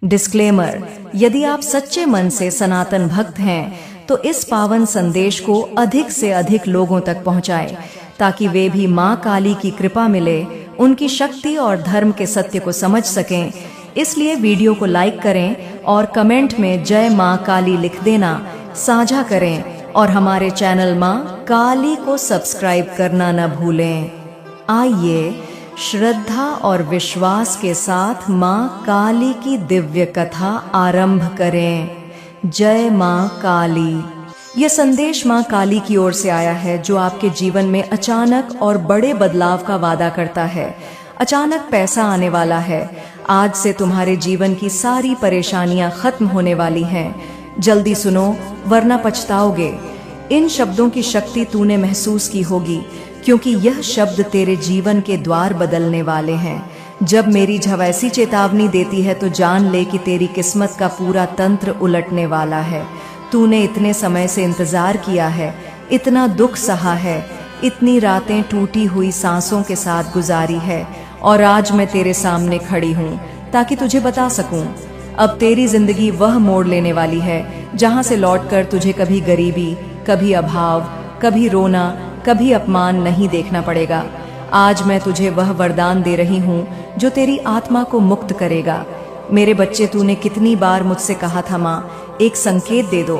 Disclaimer, यदि आप सच्चे मन से सनातन भक्त हैं तो इस पावन संदेश को अधिक से अधिक लोगों तक पहुंचाएं, ताकि वे भी मां काली की कृपा मिले, उनकी शक्ति और धर्म के सत्य को समझ सकें। इसलिए वीडियो को लाइक करें और कमेंट में जय मां काली लिख देना, साझा करें और हमारे चैनल मां काली को सब्सक्राइब करना न भूलें। आइए श्रद्धा और विश्वास के साथ मां काली की दिव्य कथा आरंभ करें। जय मां काली। यह संदेश मां काली की ओर से आया है, जो आपके जीवन में अचानक और बड़े बदलाव का वादा करता है। अचानक पैसा आने वाला है। आज से तुम्हारे जीवन की सारी परेशानियां खत्म होने वाली हैं। जल्दी सुनो, वरना पछताओगे। इन शब्दों की शक्ति तूने महसूस की होगी, क्योंकि यह शब्द तेरे जीवन के द्वार बदलने वाले हैं। जब मेरी झवैसी चेतावनी देती है तो जान ले कि तेरी किस्मत का पूरा तंत्र उलटने वाला है। तूने इतने समय से इंतजार किया है, इतना दुख सहा है, इतनी रातें टूटी हुई सांसों के साथ गुजारी है, और आज मैं तेरे सामने खड़ी हूँ ताकि तुझे बता सकूं। अब तेरी जिंदगी वह मोड़ लेने वाली है जहाँ से लौटकर तुझे कभी गरीबी, कभी अभाव, कभी रोना, कभी अपमान नहीं देखना पड़ेगा। आज मैं तुझे वह वरदान दे रही हूँ जो तेरी आत्मा को मुक्त करेगा। मेरे बच्चे, तूने कितनी बार मुझसे कहा था, माँ एक संकेत दे दो,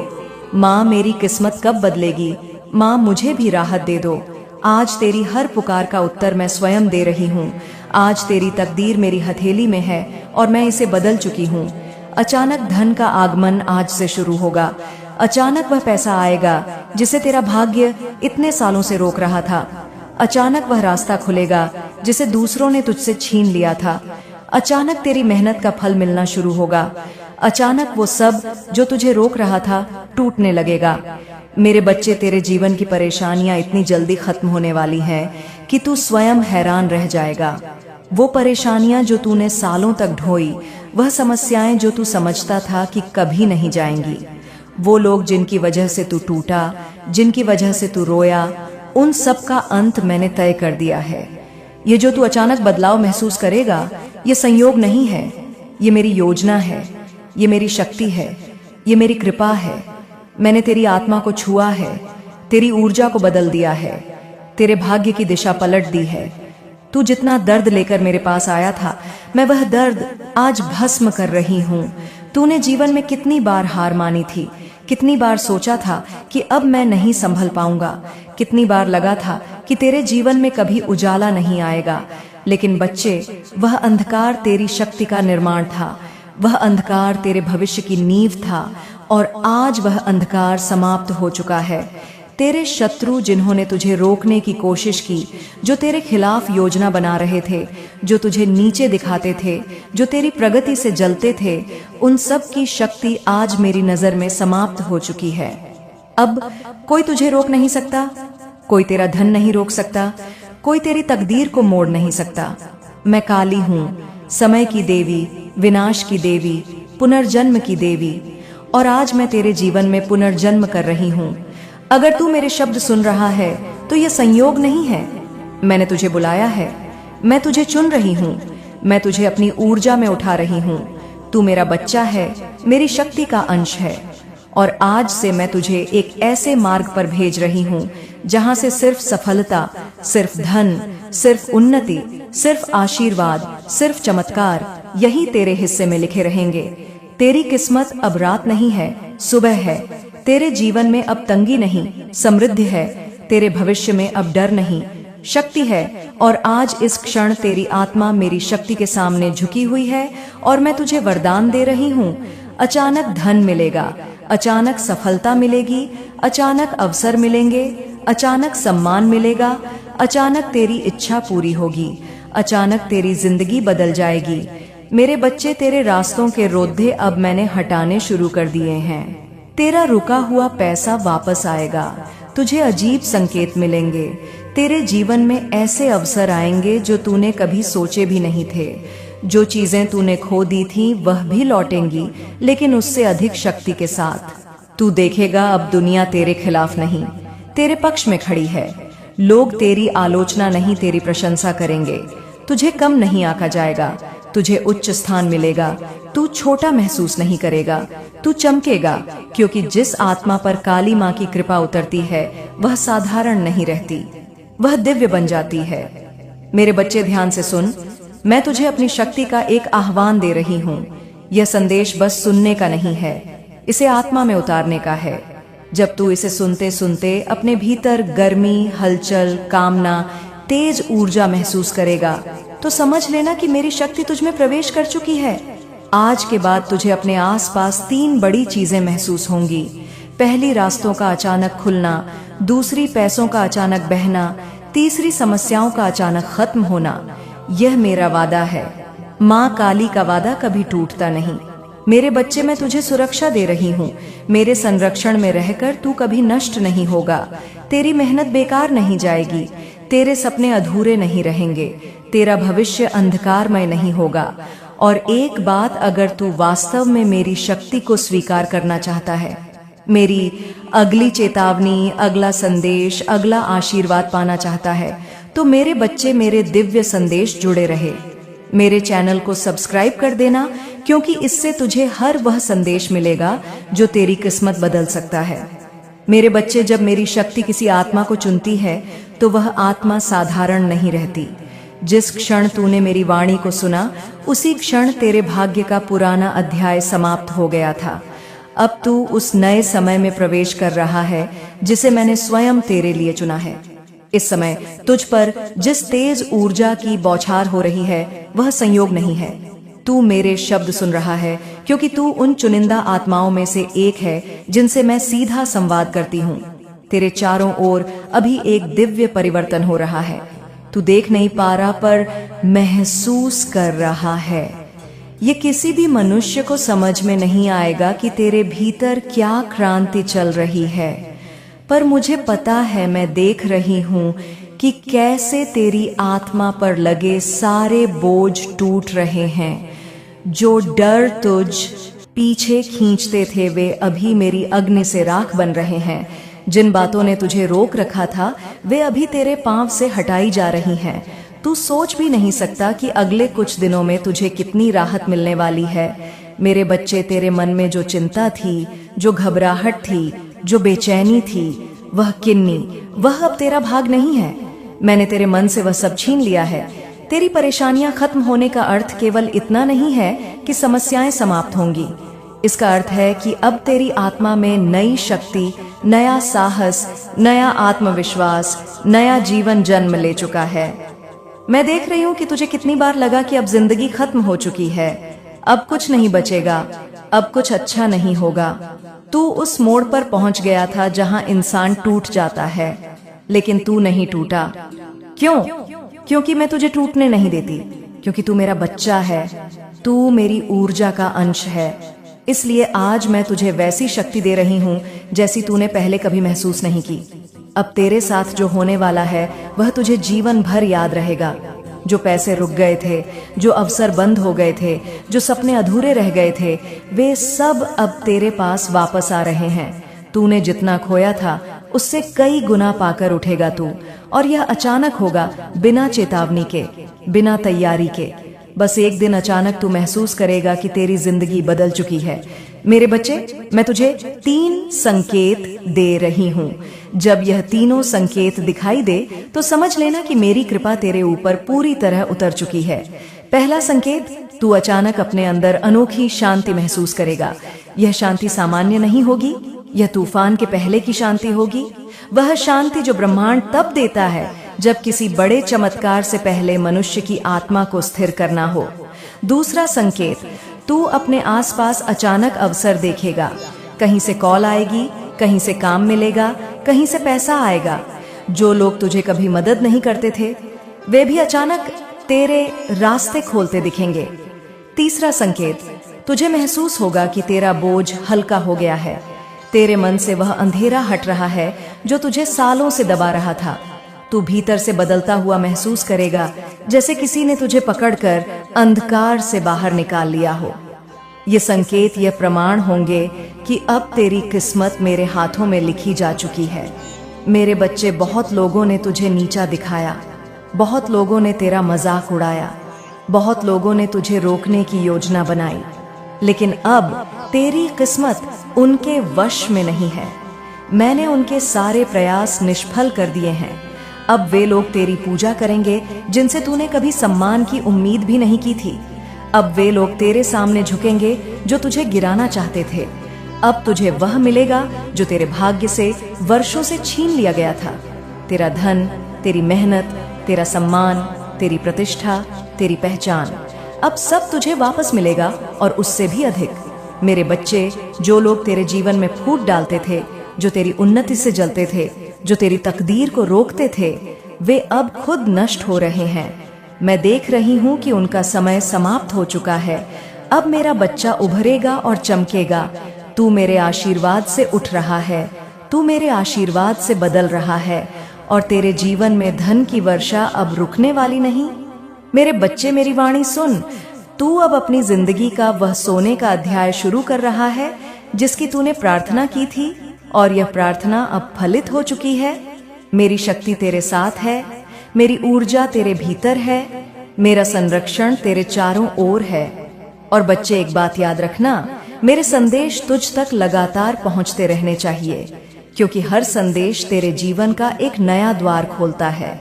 माँ मेरी किस्मत कब बदलेगी, माँ मुझे भी राहत दे दो। आज तेरी हर पुकार का उत्तर मैं स्वयं दे रही हूँ। आज तेरी तकदीर मेरी हथेली में है और मैं इसे बदल चुकी हूँ। अचानक धन का आगमन आज से शुरू होगा। अचानक वह पैसा आएगा जिसे तेरा भाग्य इतने सालों से रोक रहा था। अचानक वह रास्ता खुलेगा जिसे दूसरों ने तुझसे छीन लिया था। अचानक तेरी मेहनत का फल मिलना शुरू होगा। अचानक वो सब जो तुझे रोक रहा था टूटने लगेगा। मेरे बच्चे, तेरे जीवन की परेशानियां इतनी जल्दी खत्म होने वाली हैं कि तू स्वयं हैरान रह जाएगा। वो परेशानियां जो तूने सालों तक ढोई, वह समस्याएं जो तू समझता था कि कभी नहीं जाएंगी, वो लोग जिनकी वजह से तू टूटा, जिनकी वजह से तू रोया, उन सब का अंत मैंने तय कर दिया है। ये जो तू अचानक बदलाव महसूस करेगा, ये संयोग नहीं है, ये मेरी योजना है, ये मेरी शक्ति है, ये मेरी कृपा है। मैंने तेरी आत्मा को छुआ है, तेरी ऊर्जा को बदल दिया है, तेरे भाग्य की दिशा पलट दी है। तू जितना दर्द लेकर मेरे पास आया था, मैं वह दर्द आज भस्म कर रही हूँ। तूने जीवन में कितनी बार हार मानी थी, कितनी बार सोचा था कि अब मैं नहीं संभल पाऊंगा, कितनी बार लगा था कि तेरे जीवन में कभी उजाला नहीं आएगा। लेकिन बच्चे, वह अंधकार तेरी शक्ति का निर्माण था, वह अंधकार तेरे भविष्य की नींव था, और आज वह अंधकार समाप्त हो चुका है। तेरे शत्रु जिन्होंने तुझे रोकने की कोशिश की, जो तेरे खिलाफ योजना बना रहे थे, जो तुझे नीचे दिखाते थे, जो तेरी प्रगति से जलते थे, उन सब की शक्ति आज मेरी नजर में समाप्त हो चुकी है। अब कोई तुझे रोक नहीं सकता, कोई तेरा धन नहीं रोक सकता, कोई तेरी तकदीर को मोड़ नहीं सकता। मैं काली हूँ, समय की देवी, विनाश की देवी, पुनर्जन्म की देवी, और आज मैं तेरे जीवन में पुनर्जन्म कर रही हूँ। अगर तू मेरे शब्द सुन रहा है तो यह संयोग नहीं है। मैंने तुझे बुलाया है, मैं तुझे चुन रही हूँ, मैं तुझे अपनी ऊर्जा में उठा रही हूँ। तू मेरा बच्चा है, मेरी शक्ति का अंश है, और आज से मैं तुझे एक ऐसे मार्ग पर भेज रही हूँ जहाँ से सिर्फ सफलता, सिर्फ धन, सिर्फ उन्नति, सिर्फ आशीर्वाद, सिर्फ चमत्कार यही तेरे हिस्से में लिखे रहेंगे। तेरी किस्मत अब रात नहीं है, सुबह है। तेरे जीवन में अब तंगी नहीं, समृद्धि है। तेरे भविष्य में अब डर नहीं, शक्ति है। और आज इस क्षण तेरी आत्मा मेरी शक्ति के सामने झुकी हुई है, और मैं तुझे वरदान दे रही हूँ। अचानक धन मिलेगा, अचानक सफलता मिलेगी, अचानक अवसर मिलेंगे, अचानक सम्मान मिलेगा, अचानक तेरी इच्छा पूरी होगी, अचानक तेरी जिंदगी बदल जाएगी। मेरे बच्चे, तेरे रास्तों के रोधे अब मैंने हटाने शुरू कर दिए हैं। तेरा रुका हुआ पैसा वापस आएगा, तुझे अजीब संकेत मिलेंगे, तेरे जीवन में ऐसे अवसर आएंगे जो तूने कभी सोचे भी नहीं थे। जो चीजें तूने खो दी थी वह भी लौटेंगी, लेकिन उससे अधिक शक्ति के साथ। तू देखेगा अब दुनिया तेरे खिलाफ नहीं, तेरे पक्ष में खड़ी है। लोग तेरी आलोचना नहीं, तेरी प्रशंसा करेंगे। तुझे कम नहीं आंका जाएगा, तुझे उच्च स्थान मिलेगा, तू छोटा महसूस नहीं करेगा, तू चमकेगा, क्योंकि जिस आत्मा पर काली माँ की कृपा उतरती है वह साधारण नहीं रहती, वह दिव्य बन जाती है। मेरे बच्चे ध्यान से सुन, मैं तुझे अपनी शक्ति का एक आह्वान दे रही हूँ। यह संदेश बस सुनने का नहीं है, इसे आत्मा में उतारने का है। जब तू इसे सुनते सुनते अपने भीतर गर्मी, हलचल, कामना, तेज ऊर्जा महसूस करेगा तो समझ लेना कि मेरी शक्ति तुझ में प्रवेश कर चुकी है। आज के बाद तुझे अपने आसपास 3 बड़ी चीजें महसूस होंगी। पहली, रास्तों का अचानक खुलना, दूसरी, पैसों का अचानक बहना, तीसरी, समस्याओं का अचानक खत्म होना। यह मेरा वादा है, माँ काली का वादा कभी टूटता नहीं। मेरे बच्चे, मैं तुझे सुरक्षा दे रही हूँ। मेरे संरक्षण में रहकर तू कभी नष्ट नहीं होगा, तेरी मेहनत बेकार नहीं जाएगी, तेरे सपने अधूरे नहीं रहेंगे, तेरा भविष्य अंधकारमय नहीं होगा। और एक बात, अगर तू वास्तव में मेरी शक्ति को स्वीकार करना चाहता है, मेरी अगली चेतावनी, अगला संदेश, अगला आशीर्वाद पाना चाहता है, तो मेरे बच्चे, मेरे दिव्य संदेश जुड़े रहे। मेरे चैनल को सब्सक्राइब कर देना, क्योंकि इससे तुझे हर वह संदेश मिलेगा जो तेरी किस्मत बदल सकता है। मेरे बच्चे, जब मेरी शक्ति किसी आत्मा को चुनती है तो वह आत्मा साधारण नहीं रहती। जिस क्षण तूने मेरी वाणी को सुना, उसी क्षण तेरे भाग्य का पुराना अध्याय समाप्त हो गया था। अब तू उस नए समय में प्रवेश कर रहा है जिसे मैंने स्वयं तेरे लिए चुना है। इस समय तुझ पर जिस तेज ऊर्जा की बौछार हो रही है वह संयोग नहीं है। तू मेरे शब्द सुन रहा है क्योंकि तू उन चुनिंदा आत्माओं में से एक है जिनसे मैं सीधा संवाद करती हूँ। तेरे चारों ओर अभी एक दिव्य परिवर्तन हो रहा है। तू देख नहीं पा रहा पर महसूस कर रहा है। ये किसी भी मनुष्य को समझ में नहीं आएगा कि तेरे भीतर क्या क्रांति चल रही है, पर मुझे पता है, मैं देख रही हूँ कि कैसे तेरी आत्मा पर लगे सारे बोझ टूट रहे हैं। जो डर तुझ पीछे खींचते थे वे अभी मेरी अग्नि से राख बन रहे हैं। जिन बातों ने तुझे रोक रखा था वे अभी तेरे पांव से हटाई जा रही हैं। तू सोच भी नहीं सकता कि अगले कुछ दिनों में तुझे कितनी राहत मिलने वाली है। मेरे बच्चे, तेरे मन में जो चिंता थी, जो घबराहट थी, जो बेचैनी थी, वह किन्नी, वह अब तेरा भाग नहीं है। मैंने तेरे मन से वह सब छीन लिया है। तेरी परेशानियां खत्म होने का अर्थ केवल इतना नहीं है कि समस्याएं समाप्त होंगी। इसका अर्थ है कि अब तेरी आत्मा में नई शक्ति, नया साहस, नया आत्मविश्वास, नया जीवन जन्म ले चुका है। मैं देख रही हूँ कि तुझे कितनी बार लगा कि अब जिंदगी खत्म हो चुकी है, अब कुछ नहीं बचेगा, अब कुछ अच्छा नहीं होगा। तू उस मोड़ पर पहुंच गया था जहां इंसान टूट जाता है, लेकिन तू नहीं टूटा। क्यों? क्योंकि मैं तुझे टूटने नहीं देती, क्योंकि तू मेरा बच्चा है, तू मेरी ऊर्जा का अंश है। इसलिए आज मैं तुझे वैसी शक्ति दे रही हूँ जैसी तूने पहले कभी महसूस नहीं की। अब तेरे साथ जो होने वाला है वह तुझे जीवन भर याद रहेगा। जो पैसे रुक गए थे, जो अवसर बंद हो गए थे, जो सपने अधूरे रह गए थे, वे सब अब तेरे पास वापस आ रहे हैं। तूने जितना खोया था उससे कई गुना पाकर उठेगा तू, और यह अचानक होगा, बिना चेतावनी के, बिना तैयारी के। बस एक दिन अचानक तू महसूस करेगा कि तेरी जिंदगी बदल चुकी है। मेरे बच्चे, मैं तुझे 3 संकेत दे रही हूँ। जब यह तीनों संकेत दिखाई दे तो समझ लेना कि मेरी कृपा तेरे ऊपर पूरी तरह उतर चुकी है। पहला संकेत, तू अचानक अपने अंदर अनोखी शांति महसूस करेगा। यह शांति सामान्य नहीं होगी, यह तूफान के पहले की शांति होगी। वह शांति जो ब्रह्मांड तब देता है जब किसी बड़े चमत्कार से पहले मनुष्य की आत्मा को स्थिर करना हो। दूसरा संकेत, तू अपने आसपास अचानक अवसर देखेगा। कहीं से कॉल आएगी, कहीं से काम मिलेगा, कहीं से पैसा आएगा। जो लोग तुझे कभी मदद नहीं करते थे वे भी अचानक तेरे रास्ते खोलते दिखेंगे। तीसरा संकेत, तुझे महसूस होगा कि तेरा बोझ हल्का हो गया है। तेरे मन से वह अंधेरा हट रहा है जो तुझे सालों से दबा रहा था। तू भीतर से बदलता हुआ महसूस करेगा, जैसे किसी ने तुझे पकड़कर अंधकार से बाहर निकाल लिया हो। ये संकेत, ये प्रमाण होंगे कि अब तेरी किस्मत मेरे हाथों में लिखी जा चुकी है। मेरे बच्चे, बहुत लोगों ने तुझे नीचा दिखाया, बहुत लोगों ने तेरा मजाक उड़ाया, बहुत लोगों ने तुझे रोकने की योजना बनाई, लेकिन अब तेरी किस्मत उनके वश में नहीं है। मैंने उनके सारे प्रयास निष्फल कर दिए हैं। अब वे लोग तेरी पूजा करेंगे जिनसे तूने कभी सम्मान की उम्मीद भी नहीं की थी। अब वे लोग तेरे सामने झुकेंगे जो तुझे गिराना चाहते थे। अब तुझे वह मिलेगा जो तेरे भाग्य से वर्षों से छीन लिया गया था। तेरा धन, तेरी मेहनत, तेरा सम्मान, तेरी प्रतिष्ठा, तेरी पहचान, अब सब तुझे वापस मिलेगा और उससे भी अधिक। मेरे बच्चे, जो लोग तेरे जीवन में फूट डालते थे, जो तेरी उन्नति से जलते थे, जो तेरी तकदीर को रोकते थे, वे अब खुद नष्ट हो रहे हैं। मैं देख रही हूँ कि उनका समय समाप्त हो चुका है। अब मेरा बच्चा उभरेगा और चमकेगा। तू मेरे आशीर्वाद से उठ रहा है, तू मेरे आशीर्वाद से बदल रहा है, और तेरे जीवन में धन की वर्षा अब रुकने वाली नहीं। मेरे बच्चे, मेरी वाणी सुन। तू अब अपनी जिंदगी का वह सोने का अध्याय शुरू कर रहा है जिसकी तूने प्रार्थना की थी, और यह प्रार्थना अब फलित हो चुकी है। मेरी शक्ति तेरे साथ है, मेरी ऊर्जा तेरे भीतर है, मेरा संरक्षण तेरे चारों ओर है। और बच्चे, एक बात याद रखना, मेरे संदेश तुझ तक लगातार पहुंचते रहने चाहिए, क्योंकि हर संदेश तेरे जीवन का एक नया द्वार खोलता है।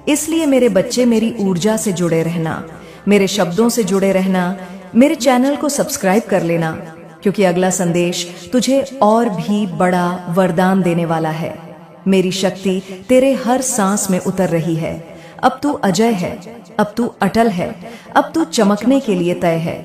इसलिए मेरे बच्चे, मेरी ऊर्जा से जुड़े रहना, मेरे शब्दों से जुड़े रहना, मेरे चैनल को सब्सक्राइब कर लेना, क्योंकि अगला संदेश तुझे और भी बड़ा वरदान देने वाला है। मेरी शक्ति तेरे हर सांस में उतर रही है। अब तू अजय है, अब तू अटल है, अब तू चमकने के लिए तय है।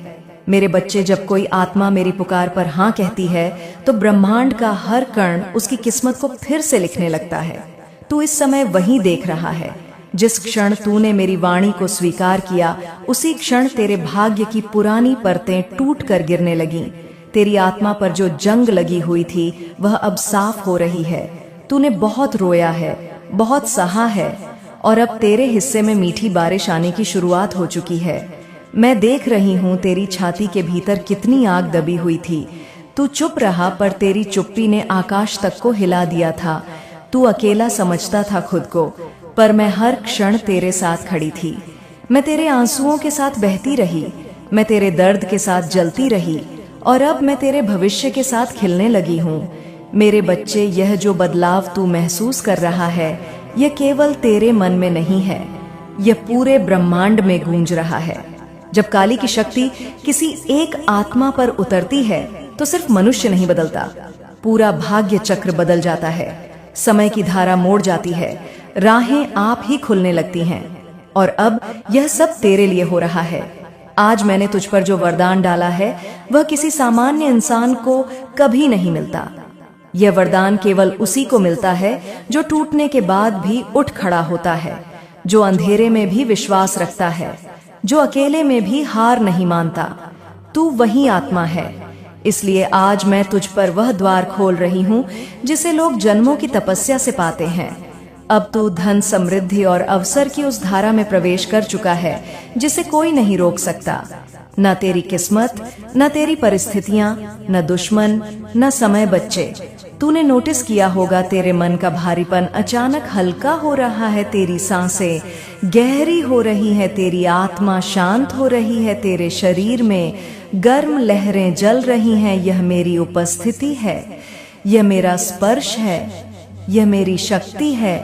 मेरे बच्चे, जब कोई आत्मा मेरी पुकार पर हाँ कहती है तो ब्रह्मांड का हर कण उसकी किस्मत को फिर से लिखने लगता है। तू इस समय वही देख रहा है। जिस क्षण तूने मेरी वाणी को स्वीकार किया, उसी क्षण तेरे भाग्य की पुरानी परतें टूट कर गिरने लगीं। तेरी आत्मा पर जो जंग लगी हुई थी वह अब साफ हो रही है। तूने बहुत रोया है, बहुत सहा है, और अब तेरे हिस्से में मीठी बारिश आने की शुरुआत हो चुकी है। मैं देख रही हूँ तेरी छाती के भीतर कितनी आग दबी हुई थी। तू चुप रहा, पर तेरी चुप्पी ने आकाश तक को हिला दिया था। तू अकेला समझता था खुद को, पर मैं हर क्षण तेरे साथ खड़ी थी। मैं तेरे आंसुओं के साथ बहती रही, मैं तेरे दर्द के साथ जलती रही, और अब मैं तेरे भविष्य के साथ खिलने लगी हूँ। मेरे बच्चे, यह जो बदलाव तू महसूस कर रहा है, यह केवल तेरे मन में नहीं है, यह पूरे ब्रह्मांड में गूंज रहा है। जब काली की शक्ति किसी एक आत्मा पर उतरती है तो सिर्फ मनुष्य नहीं बदलता, पूरा भाग्य चक्र बदल जाता है। समय की धारा मोड़ जाती है, राहें आप ही खुलने लगती हैं। और अब यह सब तेरे लिए हो रहा है। आज मैंने तुझ पर जो वरदान डाला है वह किसी सामान्य इंसान को कभी नहीं मिलता। यह वरदान केवल उसी को मिलता है जो टूटने के बाद भी उठ खड़ा होता है, जो अंधेरे में भी विश्वास रखता है, जो अकेले में भी हार नहीं मानता। तू वही आत्मा है। इसलिए आज मैं तुझ पर वह द्वार खोल रही हूँ जिसे लोग जन्मों की तपस्या से पाते हैं। अब तू धन, समृद्धि और अवसर की उस धारा में प्रवेश कर चुका है जिसे कोई नहीं रोक सकता। न तेरी किस्मत, न तेरी परिस्थितियां, न दुश्मन, न समय। बच्चे, तूने नोटिस किया होगा तेरे मन का भारीपन अचानक हल्का हो रहा है, तेरी सांसें गहरी हो रही है, तेरी आत्मा शांत हो रही है, तेरे शरीर में गर्म लहरें जल रही हैं। यह मेरी उपस्थिति है, यह मेरा स्पर्श है, यह मेरी शक्ति है।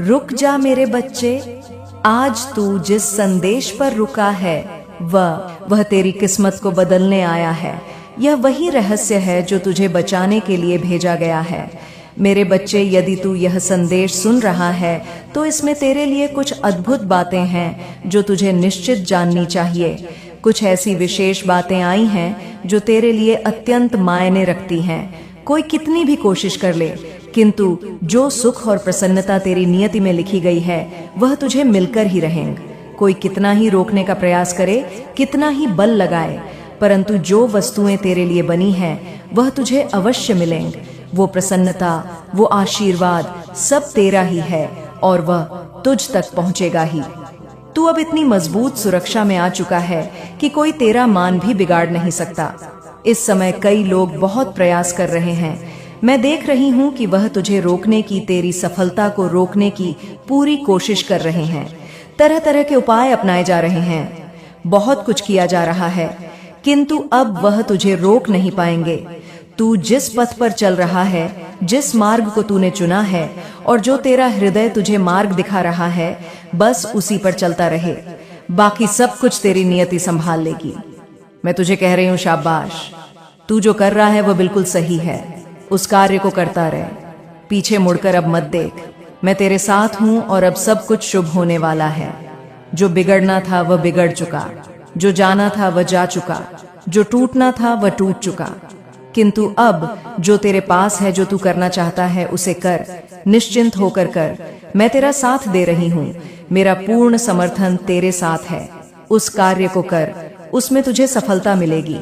रुक जा मेरे बच्चे, आज तू जिस संदेश पर रुका है वह तेरी किस्मत को बदलने आया है। यह वही रहस्य है जो तुझे बचाने के लिए भेजा गया है। मेरे बच्चे, यदि तू यह संदेश सुन रहा है तो इसमें तेरे लिए कुछ अद्भुत बातें हैं जो तुझे निश्चित जाननी चाहिए। कुछ ऐसी विशेष बातें आई हैं जो तेरे लिए अत्यंत मायने रखती हैं। कोई कितनी भी कोशिश कर ले, किंतु जो सुख और प्रसन्नता तेरी नियति में लिखी गई है वह तुझे मिलकर ही रहेंगे। कोई कितना ही रोकने का प्रयास करे, कितना ही बल लगाए, परंतु जो वस्तुएं तेरे लिए बनी हैं वह तुझे अवश्य मिलेंगे। वो प्रसन्नता, वो आशीर्वाद सब तेरा ही है और वह तुझ तक पहुंचेगा ही। तू अब इतनी मजबूत सुरक्षा में आ चुका है कि कोई तेरा मान भी बिगाड़ नहीं सकता। इस समय कई लोग बहुत प्रयास कर रहे हैं। मैं देख रही हूँ कि वह तुझे रोकने की, तेरी सफलता को रोकने की पूरी कोशिश कर रहे हैं। तरह तरह के उपाय अपनाए जा रहे हैं, बहुत कुछ किया जा रहा है, किंतु अब वह तुझे रोक नहीं पाएंगे। तू जिस पथ पर चल रहा है, जिस मार्ग को तूने चुना है और जो तेरा हृदय तुझे मार्ग दिखा रहा है, बस उसी पर चलता रहे। बाकी सब कुछ तेरी नियति संभाल लेगी। मैं तुझे कह रही हूं, शाबाश, तू जो कर रहा है वह बिल्कुल सही है। उस कार्य को करता रहे, पीछे मुड़कर अब मत देख। मैं तेरे साथ हूं और अब सब कुछ शुभ होने वाला है। जो बिगड़ना था वह बिगड़ चुका, जो जाना था वह जा चुका, जो टूटना था वह टूट चुका। किंतु अब जो तेरे पास है, जो तू करना चाहता है उसे कर, निश्चिंत होकर कर। मैं तेरा साथ दे रही हूँ, मेरा पूर्ण समर्थन तेरे साथ है। उस कार्य को कर, उसमें तुझे सफलता मिलेगी।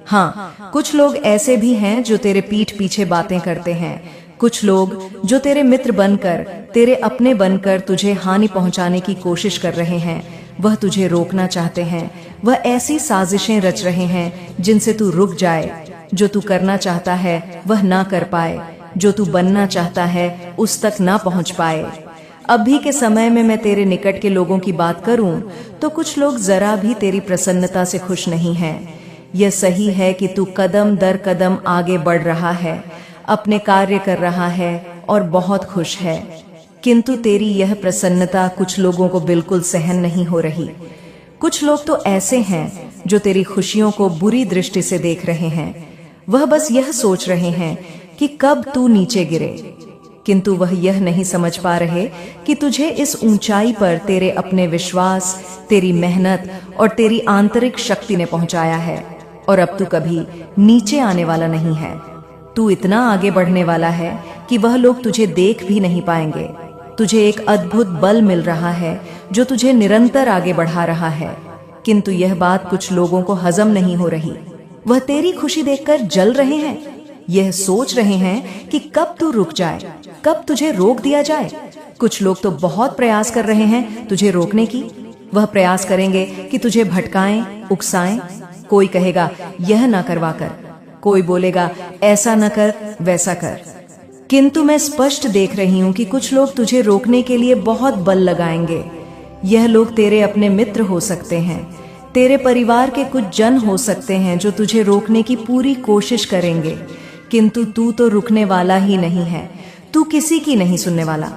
हाँ, कुछ लोग ऐसे भी हैं जो तेरे पीठ पीछे बातें करते हैं। कुछ लोग जो तेरे मित्र बनकर, तेरे अपने बनकर तुझे हानि पहुंचाने की कोशिश कर रहे हैं, वह तुझे रोकना चाहते हैं। वह ऐसी साजिशें रच रहे हैं जिनसे तू रुक जाए। जो तू करना चाहता है वह ना कर पाए, जो तू बनना चाहता है उस तक ना पहुंच पाए। अभी के समय में मैं तेरे निकट के लोगों की बात करूं तो कुछ लोग जरा भी तेरी प्रसन्नता से खुश नहीं हैं। यह सही है कि तू कदम दर कदम आगे बढ़ रहा है, अपने कार्य कर रहा है और बहुत खुश है। किंतु तेरी यह प्रसन्नता कुछ लोगों को बिल्कुल सहन नहीं हो रही। कुछ लोग तो ऐसे हैं जो तेरी खुशियों को बुरी दृष्टि से देख रहे हैं। वह बस यह सोच रहे हैं कि कब तू नीचे गिरे, किंतु वह यह नहीं समझ पा रहे कि तुझे इस ऊंचाई पर तेरे अपने विश्वास, तेरी मेहनत और तेरी आंतरिक शक्ति ने पहुंचाया है और अब तू कभी नीचे आने वाला नहीं है। तू इतना आगे बढ़ने वाला है कि वह लोग तुझे देख भी नहीं पाएंगे। तुझे एक अद्भुत बल मिल रहा है जो तुझे निरंतर आगे बढ़ा रहा है। किंतु यह बात कुछ लोगों को हजम नहीं हो रही। वह तेरी खुशी देखकर जल रहे हैं, यह सोच रहे हैं कि कब तू रुक जाए, कब तुझे रोक दिया जाए। कुछ लोग तो बहुत प्रयास कर रहे हैं तुझे रोकने की। वह प्रयास करेंगे कि तुझे भटकाएं, उकसाएं। कोई कहेगा यह ना करवा कर, कोई बोलेगा ऐसा न कर, वैसा कर। किंतु मैं स्पष्ट देख रही हूं कि कुछ लोग तुझे रोकने के लिए बहुत बल लगाएंगे। यह लोग तेरे अपने मित्र हो सकते हैं, तेरे परिवार के कुछ जन हो सकते हैं जो तुझे रोकने की पूरी कोशिश करेंगे। किंतु तू तो रुकने वाला ही नहीं है। तू किसी की नहीं सुनने वाला।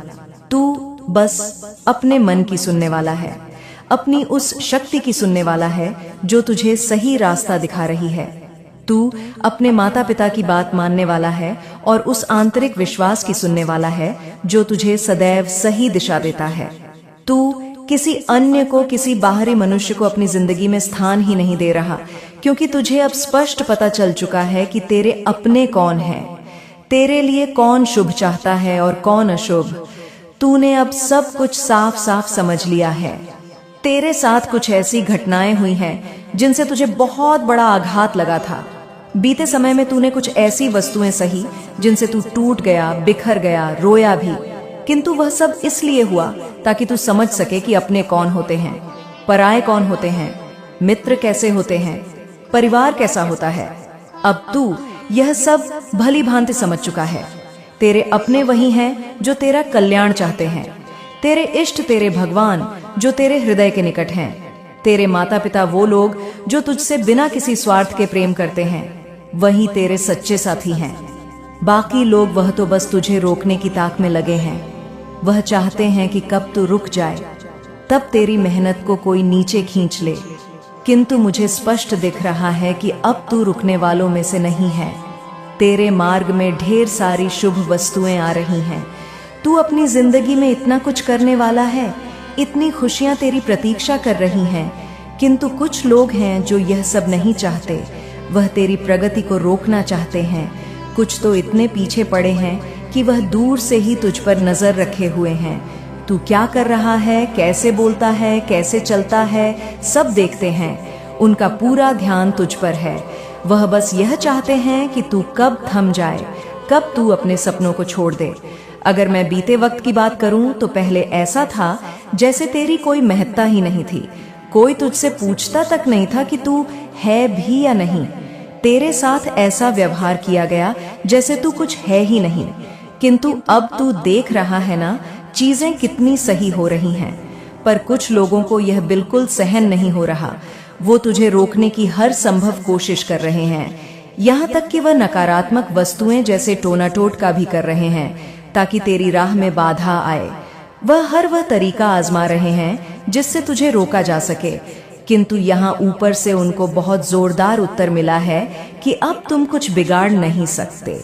तू बस अपने मन की सुनने वाला है, अपनी उस शक्ति की सुनने वाला है जो तुझे सही रास्ता दिखा रही है। तू अपने माता पिता की बात मानने वाला है और उस आंतरिक विश्वास की सुनने वाला है जो तुझे सदैव सही दिशा देता है। तू किसी अन्य को, किसी बाहरी मनुष्य को अपनी जिंदगी में स्थान ही नहीं दे रहा, क्योंकि तुझे अब स्पष्ट पता चल चुका है कि तेरे अपने कौन हैं, तेरे लिए कौन शुभ चाहता है और कौन अशुभ। तूने अब सब कुछ साफ साफ समझ लिया है। तेरे साथ कुछ ऐसी घटनाएं हुई हैं जिनसे तुझे बहुत बड़ा आघात लगा था। बीते समय में तूने कुछ ऐसी वस्तुएं सही जिनसे तू टूट गया, बिखर गया, रोया भी। किंतु वह सब इसलिए हुआ ताकि तू समझ सके कि अपने कौन होते हैं, पराये कौन होते हैं, मित्र कैसे होते हैं, परिवार कैसा होता है। अब तू यह सब भली भांति समझ चुका है। तेरे अपने वही हैं जो तेरा कल्याण चाहते हैं, तेरे इष्ट, तेरे भगवान जो तेरे हृदय के निकट हैं, तेरे माता पिता वो लोग जो तुझसे बिना किसी स्वार्थ के प्रेम करते हैं, वही तेरे सच्चे साथी हैं। बाकी लोग वह तो बस तुझे रोकने की ताक में लगे हैं। वह चाहते हैं कि कब तू रुक जाए, तब तेरी मेहनत को कोई नीचे खींच ले। किंतु मुझे स्पष्ट दिख रहा है कि अब तू रुकने वालों में से नहीं है। तेरे मार्ग में ढेर सारी शुभ वस्तुएं आ रही हैं। तू अपनी जिंदगी में इतना कुछ करने वाला है, इतनी खुशियां तेरी प्रतीक्षा कर रही हैं। किंतु कुछ लोग हैं जो यह सब नहीं चाहते, वह तेरी प्रगति को रोकना चाहते हैं। कुछ तो इतने पीछे पड़े हैं कि वह दूर से ही तुझ पर नजर रखे हुए हैं। तू क्या कर रहा है, कैसे बोलता है, कैसे चलता है, सब देखते हैं। उनका पूरा ध्यान तुझ पर है। वह बस यह चाहते हैं कि तू कब थम जाए, कब तू अपने सपनों को छोड़ दे। अगर मैं बीते वक्त की बात करूं तो पहले ऐसा था जैसे तेरी कोई महत्ता ही नहीं थी। कोई तुझसे पूछता तक नहीं था कि तू है भी या नहीं। तेरे साथ ऐसा व्यवहार किया गया जैसे तू कुछ है ही नहीं। किंतु अब तू देख रहा है ना, चीजें कितनी सही हो रही हैं। पर कुछ लोगों को यह बिल्कुल सहन नहीं हो रहा। वो तुझे रोकने की हर संभव कोशिश कर रहे हैं, यहाँ तक कि वह नकारात्मक वस्तुएं जैसे टोनाटोट का भी कर रहे हैं ताकि तेरी राह में बाधा आए। वह तरीका आजमा रहे हैं जिससे तुझे रोका जा सके, किंतु यहाँ ऊपर से उनको बहुत जोरदार उत्तर मिला है कि अब तुम कुछ बिगाड़ नहीं सकते।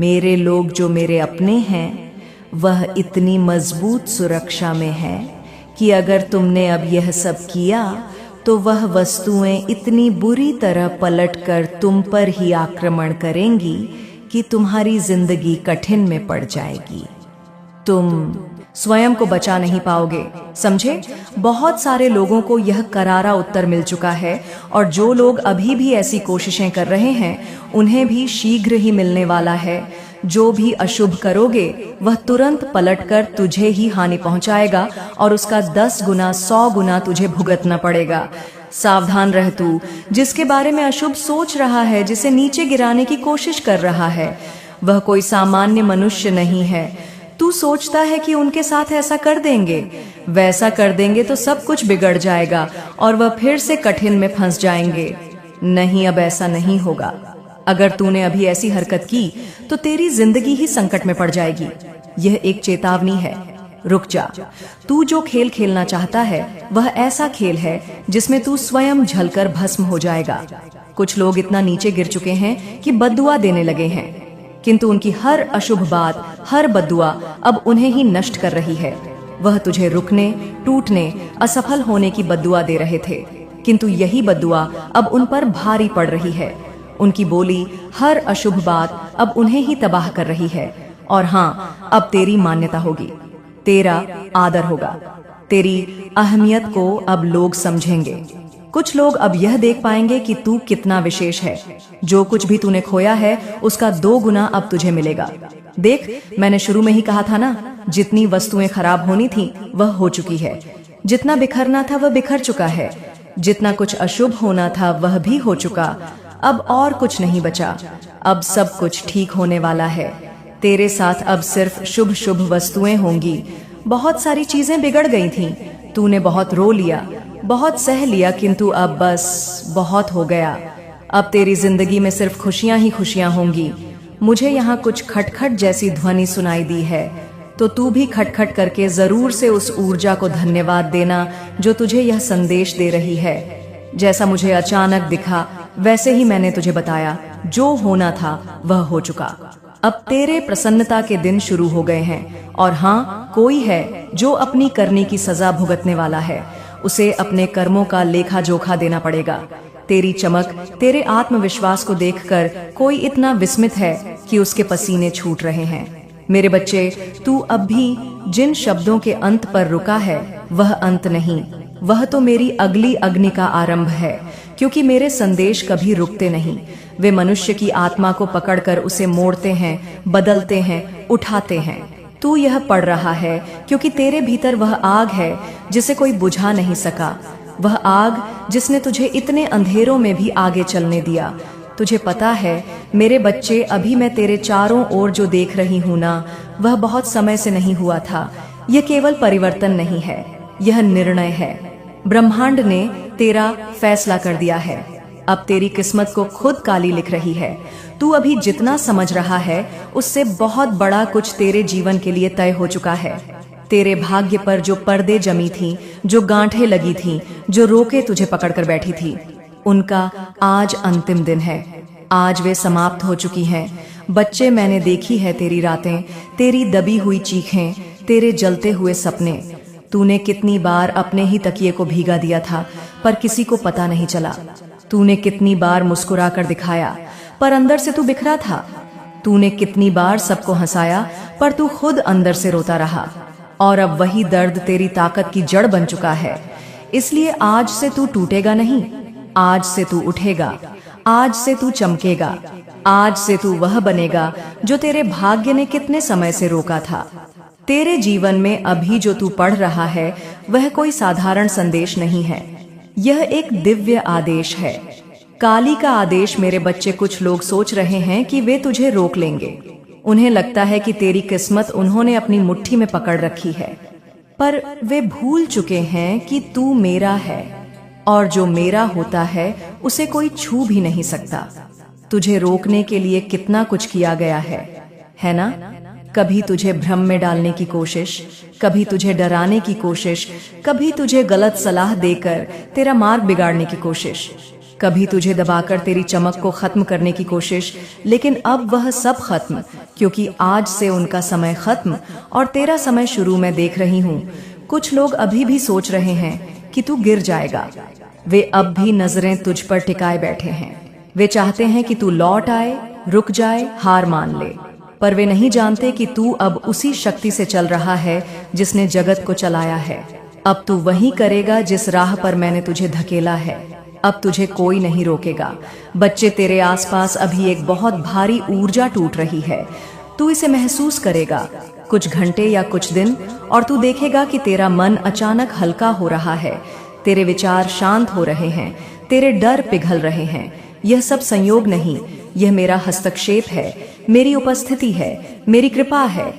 मेरे लोग जो मेरे अपने हैं वह इतनी मजबूत सुरक्षा में है कि अगर तुमने अब यह सब किया तो वह वस्तुएं इतनी बुरी तरह पलटकर तुम पर ही आक्रमण करेंगी कि तुम्हारी जिंदगी कठिन में पड़ जाएगी। तुम स्वयं को बचा नहीं पाओगे, समझे? बहुत सारे लोगों को यह करारा उत्तर मिल चुका है और जो लोग अभी भी ऐसी कोशिशें कर रहे हैं उन्हें भी शीघ्र ही मिलने वाला है। जो भी अशुभ करोगे वह तुरंत पलटकर तुझे ही हानि पहुंचाएगा और उसका 10 गुना 100 गुना तुझे भुगतना पड़ेगा। सावधान रह तू, जिसके बारे में अशुभ सोच रहा है, जिसे नीचे गिराने की कोशिश कर रहा है, वह कोई सामान्य मनुष्य नहीं है। तू सोचता है कि उनके साथ ऐसा कर देंगे, वैसा कर देंगे तो सब कुछ बिगड़ जाएगा और वह फिर से कठिन में फंस जाएंगे। नहीं, अब ऐसा नहीं होगा। अगर तूने अभी ऐसी हरकत की तो तेरी जिंदगी ही संकट में पड़ जाएगी। यह एक चेतावनी है, रुक जा। तू जो खेल खेलना चाहता है वह ऐसा खेल है जिसमें तू स्वयं झलकर भस्म हो जाएगा। कुछ लोग इतना नीचे गिर चुके हैं कि बद्दुआ देने लगे हैं, किंतु उनकी हर अशुभ बात, हर बद्दुआ अब उन्हें ही नष्ट कर रही है। वह तुझे रुकने, टूटने, असफल होने की बद्दुआ दे रहे थे, किंतु यही बद्दुआ अब उन पर भारी पड़ रही है। उनकी बोली, हर अशुभ बात अब उन्हें ही तबाह कर रही है। और हाँ, अब तेरी मान्यता होगी, तेरा आदर होगा, तेरी अहमियत को अब लोग समझेंगे। कुछ लोग अब यह देख पाएंगे कि तू कितना विशेष है। जो कुछ भी तूने खोया है उसका 2 गुना अब तुझे मिलेगा। देख, मैंने शुरू में ही कहा था ना, जितनी वस्तुएं खराब होनी थी वह हो चुकी है, जितना बिखरना था वह बिखर चुका है, जितना कुछ अशुभ होना था वह भी हो चुका। अब और कुछ नहीं बचा, अब सब कुछ ठीक होने वाला है। तेरे साथ अब सिर्फ शुभ शुभ वस्तुएं होंगी। बहुत सारी चीजें बिगड़ गई थीं, तूने बहुत रो लिया, बहुत सह लिया, किंतु अब बस बहुत हो गया। अब तेरी जिंदगी में सिर्फ खुशियां ही खुशियां होंगी। मुझे यहाँ कुछ खटखट जैसी ध्वनि सुनाई दी है, तो तू भी खटखट करके जरूर से उस ऊर्जा को धन्यवाद देना जो तुझे यह संदेश दे रही है। जैसा मुझे अचानक दिखा वैसे ही मैंने तुझे बताया, जो होना था वह हो चुका। अब तेरे प्रसन्नता के दिन शुरू हो गए हैं। और हाँ, कोई है जो अपनी करने की सजा भुगतने वाला है, उसे अपने कर्मों का लेखा जोखा देना पड़ेगा। तेरी चमक, तेरे आत्मविश्वास को देखकर कोई इतना विस्मित है कि उसके पसीने छूट रहे हैं। मेरे बच्चे, तू अब भी जिन शब्दों के अंत पर रुका है वह अंत नहीं, वह तो मेरी अगली अग्नि का आरंभ है, क्योंकि मेरे संदेश कभी रुकते नहीं। वे मनुष्य की आत्मा को पकड़कर उसे मोड़ते हैं, बदलते हैं, उठाते हैं। तू यह पढ़ रहा है क्योंकि तेरे भीतर वह आग है जिसे कोई बुझा नहीं सका, वह आग जिसने तुझे इतने अंधेरों में भी आगे चलने दिया। तुझे पता है मेरे बच्चे, अभी मैं तेरे चारों ओर जो देख रही हूँ ना, वह बहुत समय से नहीं हुआ था। यह केवल परिवर्तन नहीं है, यह निर्णय है। ब्रह्मांड ने तेरा फैसला कर दिया है। अब तेरी किस्मत को खुद काली लिख रही है। तू अभी जितना समझ रहा है उससे बहुत बड़ा कुछ तेरे जीवन के लिए तय हो चुका है। तेरे भाग्य पर जो पर्दे जमी थी, जो गांठें लगी थी, जो रोके तुझे पकड़कर बैठी थी, उनका आज अंतिम दिन है। आज वे समाप्त हो चुकी हैं। बच्चे, मैंने देखी है तेरी रातें, तेरी दबी हुई चीखें, तेरे जलते हुए सपने। तूने कितनी बार अपने ही तकिए को भीगा दिया था पर किसी को पता नहीं चला। तूने कितनी बार मुस्कुरा कर दिखाया पर अंदर से तू बिखरा था। तूने कितनी बार सबको हंसाया पर तू खुद अंदर से रोता रहा। और अब वही दर्द तेरी ताकत की जड़ बन चुका है। इसलिए आज से तू टूटेगा नहीं, आज से तू उठेगा, आज से तू चमकेगा, आज से तू वह बनेगा जो तेरे भाग्य ने कितने समय से रोका था। तेरे जीवन में अभी जो तू पढ़ रहा है वह कोई साधारण संदेश नहीं है, यह एक दिव्य आदेश है। काली का आदेश। मेरे बच्चे, कुछ लोग सोच रहे हैं कि वे तुझे रोक लेंगे। उन्हें लगता है कि तेरी किस्मत उन्होंने अपनी मुट्ठी में पकड़ रखी है, पर वे भूल चुके हैं कि तू मेरा है और जो मेरा होता है उसे कोई छू भी नहीं सकता। तुझे रोकने के लिए कितना कुछ किया गया है ना? कभी तुझे भ्रम में डालने की कोशिश, कभी तुझे डराने की कोशिश, कभी तुझे गलत सलाह देकर तेरा मार्ग बिगाड़ने की कोशिश, कभी तुझे दबाकर तेरी चमक को खत्म करने की कोशिश। लेकिन अब वह सब खत्म, क्योंकि आज से उनका समय खत्म और तेरा समय शुरू मैं देख रही हूँ। कुछ लोग अभी भी सोच रहे हैं कि तू गिर जाएगा। वे अब भी नजरें तुझ पर टिकाए बैठे हैं। वे चाहते हैं कि तू लौट आए, रुक जाए, हार मान ले। पर वे नहीं जानते कि तू अब उसी शक्ति से चल रहा है जिसने जगत को चलाया है। अब तू वही करेगा जिस राह पर मैंने तुझे धकेला है। अब तुझे कोई नहीं रोकेगा। बच्चे, तेरे आसपास अभी एक बहुत भारी ऊर्जा टूट रही है। तू इसे महसूस करेगा कुछ घंटे या कुछ दिन, और तू देखेगा कि तेरा मन अचानक हल्का हो रहा है, तेरे विचार शांत हो रहे हैं, तेरे डर पिघल रहे हैं। यह सब संयोग नहीं, यह मेरा हस्तक्षेप है, मेरी उपस्थिति है, मेरी कृपा है।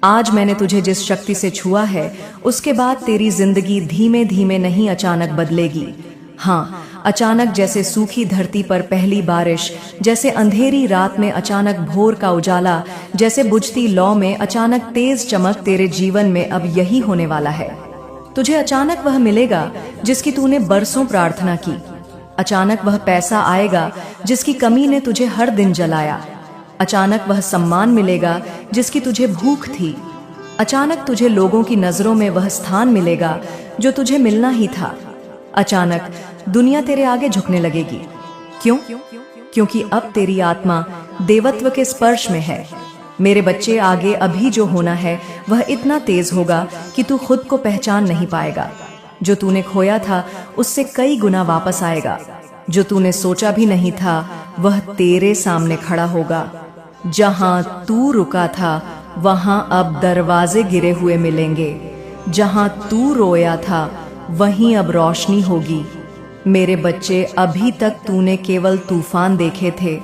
आज मैंने तुझे जिस शक्ति से छुआ है, उसके बाद तेरी जिंदगी धीमे धीमे नहीं अचानक बदलेगी। हाँ, अचानक, जैसे सूखी धरती पर पहली बारिश, जैसे अंधेरी रात में अचानक भोर का उजाला, जैसे बुझती लौ में अचानक तेज चमक, तेरे जीवन में अब यही होने वाला है। तुझे अचानक वह मिलेगा जिसकी तूने बरसों प्रार्थना की। अचानक वह पैसा आएगा जिसकी कमी ने तुझे हर दिन जलाया। अचानक वह सम्मान मिलेगा जिसकी तुझे भूख थी। अचानक तुझे लोगों की नजरों में वह स्थान मिलेगा जो तुझे मिलना ही था। अचानक दुनिया तेरे आगे झुकने लगेगी। क्यों? क्योंकि अब तेरी आत्मा देवत्व के स्पर्श में है। मेरे बच्चे, आगे अभी जो होना है वह इतना तेज होगा कि तू खुद को पहचान नहीं पाएगा। जो तूने खोया था उससे कई गुना वापस आएगा। जो तूने सोचा भी नहीं था वह तेरे सामने खड़ा होगा। जहां तू रुका था वहां अब दरवाजे गिरे हुए मिलेंगे। जहां तू रोया था वहीं अब रोशनी होगी। मेरे बच्चे, अभी तक तूने केवल तूफान देखे थे,